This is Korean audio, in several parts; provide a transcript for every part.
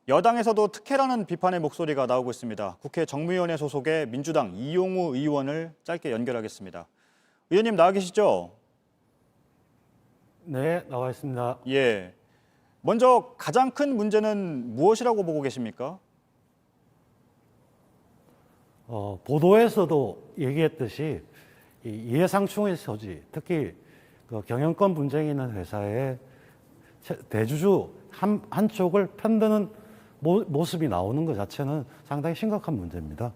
여당에서도 특혜라는 비판의 목소리가 나오고 있습니다. 국회 정무위원회 소속의 민주당 이용우 의원을 짧게 연결하겠습니다. 의원님 나와 계시죠? 네, 나와 있습니다. 예. 먼저 가장 큰 문제는 무엇이라고 보고 계십니까? 보도에서도 얘기했듯이 이 이해상충의 소지, 특히 그 경영권 분쟁이 있는 회사의 대주주 한쪽을 편드는 모습이 나오는 것 자체는 상당히 심각한 문제입니다.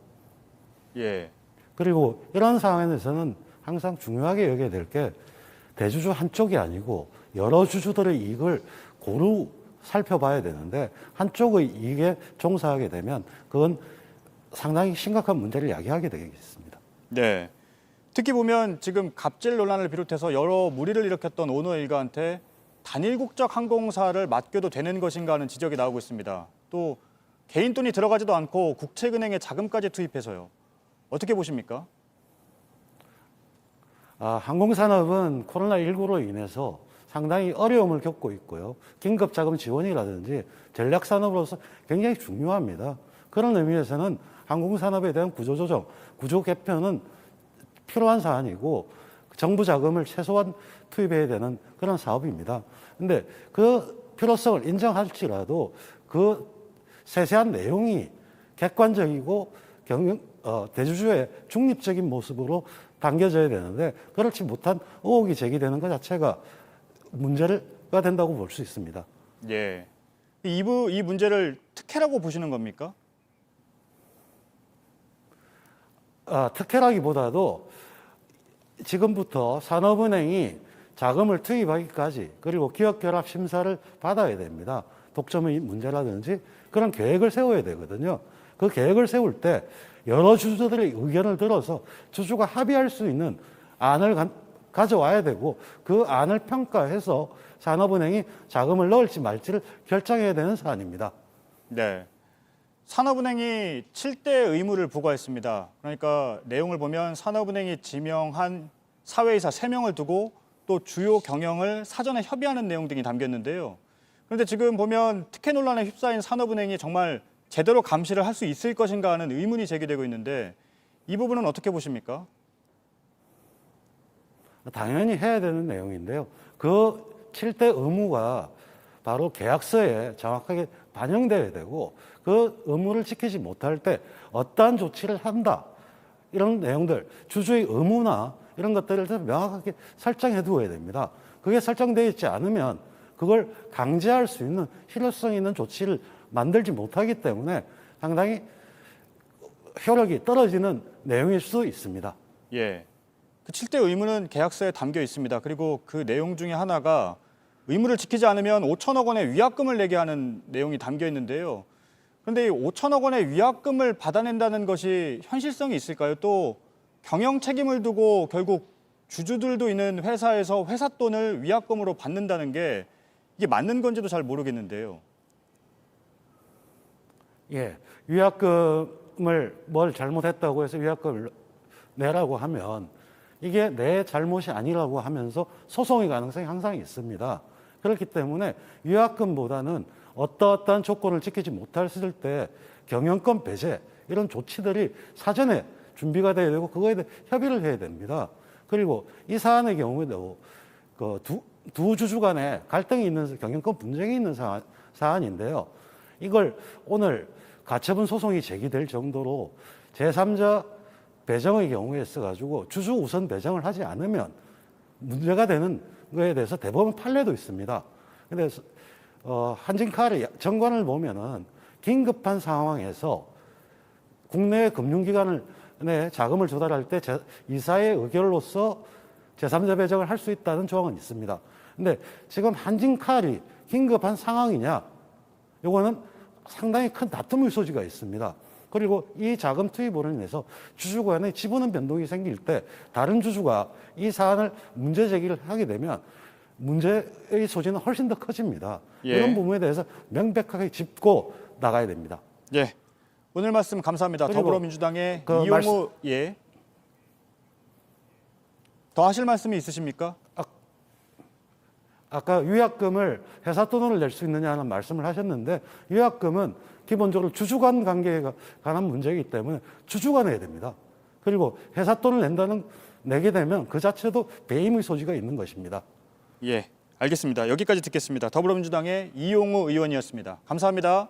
예. 그리고 이런 상황에서는 항상 중요하게 여겨야 될 게 대주주 한쪽이 아니고 여러 주주들의 이익을 고루 살펴봐야 되는데 한쪽의 이익에 종사하게 되면 그건 상당히 심각한 문제를 야기하게 되겠습니다. 네. 특히 보면 지금 갑질 논란을 비롯해서 여러 물의를 일으켰던 오너 일가한테 단일 국적 항공사를 맡겨도 되는 것인가 하는 지적이 나오고 있습니다. 또 개인 돈이 들어가지도 않고 국책은행에 자금까지 투입해서요. 어떻게 보십니까? 항공산업은 코로나19로 인해서 상당히 어려움을 겪고 있고요. 긴급자금 지원이라든지 전략산업으로서 굉장히 중요합니다. 그런 의미에서는 항공산업에 대한 구조조정, 구조 개편은 필요한 사안이고 정부 자금을 최소한 투입해야 되는 그런 사업입니다. 그런데 그 필요성을 인정할지라도 그 세세한 내용이 객관적이고 대주주의 중립적인 모습으로 당겨져야 되는데 그렇지 못한 의혹이 제기되는 것 자체가 문제가 된다고 볼 수 있습니다. 예. 이 문제를 특혜라고 보시는 겁니까? 특혜라기보다도 지금부터 산업은행이 자금을 투입하기까지 그리고 기업결합 심사를 받아야 됩니다. 독점의 문제라든지 그런 계획을 세워야 되거든요. 그 계획을 세울 때 여러 주주들의 의견을 들어서 주주가 합의할 수 있는 안을 가져와야 되고 그 안을 평가해서 산업은행이 자금을 넣을지 말지를 결정해야 되는 사안입니다. 네. 산업은행이 7대 의무를 부과했습니다. 그러니까 내용을 보면 산업은행이 지명한 사회이사 3명을 두고 또 주요 경영을 사전에 협의하는 내용 등이 담겼는데요. 그런데 지금 보면 특혜 논란에 휩싸인 산업은행이 정말 제대로 감시를 할 수 있을 것인가 하는 의문이 제기되고 있는데 이 부분은 어떻게 보십니까? 당연히 해야 되는 내용인데요. 그 7대 의무가 바로 계약서에 정확하게 반영돼야 되고 그 의무를 지키지 못할 때 어떠한 조치를 한다. 이런 내용들, 주주의 의무나 이런 것들을 명확하게 설정해 두어야 됩니다. 그게 설정되어 있지 않으면 그걸 강제할 수 있는 실효성 있는 조치를 만들지 못하기 때문에 상당히 효력이 떨어지는 내용일 수 있습니다. 예. 그 7대 의무는 계약서에 담겨 있습니다. 그리고 그 내용 중에 하나가 의무를 지키지 않으면 5천억 원의 위약금을 내게 하는 내용이 담겨 있는데요. 그런데 이 5천억 원의 위약금을 받아낸다는 것이 현실성이 있을까요? 또 경영 책임을 두고 결국 주주들도 있는 회사에서 회사 돈을 위약금으로 받는다는 게 이게 맞는 건지도 잘 모르겠는데요. 예, 위약금을 뭘 잘못했다고 해서 위약금을 내라고 하면 이게 내 잘못이 아니라고 하면서 소송의 가능성이 항상 있습니다. 그렇기 때문에 위약금보다는 어떠한 조건을 지키지 못했을 때 경영권 배제 이런 조치들이 사전에 준비가 돼야 되고 그거에 대해 협의를 해야 됩니다. 그리고 이 사안의 경우에도 그 두 주주 간에 갈등이 있는 경영권 분쟁이 있는 사안인데요. 이걸 오늘 가처분 소송이 제기될 정도로 제3자 배정의 경우에 있어가지고 주주 우선 배정을 하지 않으면 문제가 되는 거에 대해서 대법원 판례도 있습니다. 근데 한진칼의 정관을 보면은 긴급한 상황에서 국내 금융기관을 자금을 조달할 때 이사의 의결로서 제3자 배정을 할 수 있다는 조항은 있습니다. 근데 지금 한진칼이 긴급한 상황이냐? 이거는 상당히 큰 다툼의 소지가 있습니다. 그리고 이 자금 투입으로 인해서 주주 간의 지분 변동이 생길 때 다른 주주가 이 사안을 문제 제기를 하게 되면 문제의 소지는 훨씬 더 커집니다. 예. 이런 부분에 대해서 명백하게 짚고 나가야 됩니다. 예. 오늘 말씀 감사합니다. 더불어민주당의 이용우 예. 더 하실 말씀이 있으십니까? 아까 위약금을 회사 돈으로 낼 수 있느냐는 말씀을 하셨는데 위약금은 기본적으로 주주간 관계에 관한 문제이기 때문에 주주가 내야 됩니다. 그리고 회사 돈을 내게 되면 그 자체도 배임의 소지가 있는 것입니다. 예, 알겠습니다. 여기까지 듣겠습니다. 더불어민주당의 이용우 의원이었습니다. 감사합니다.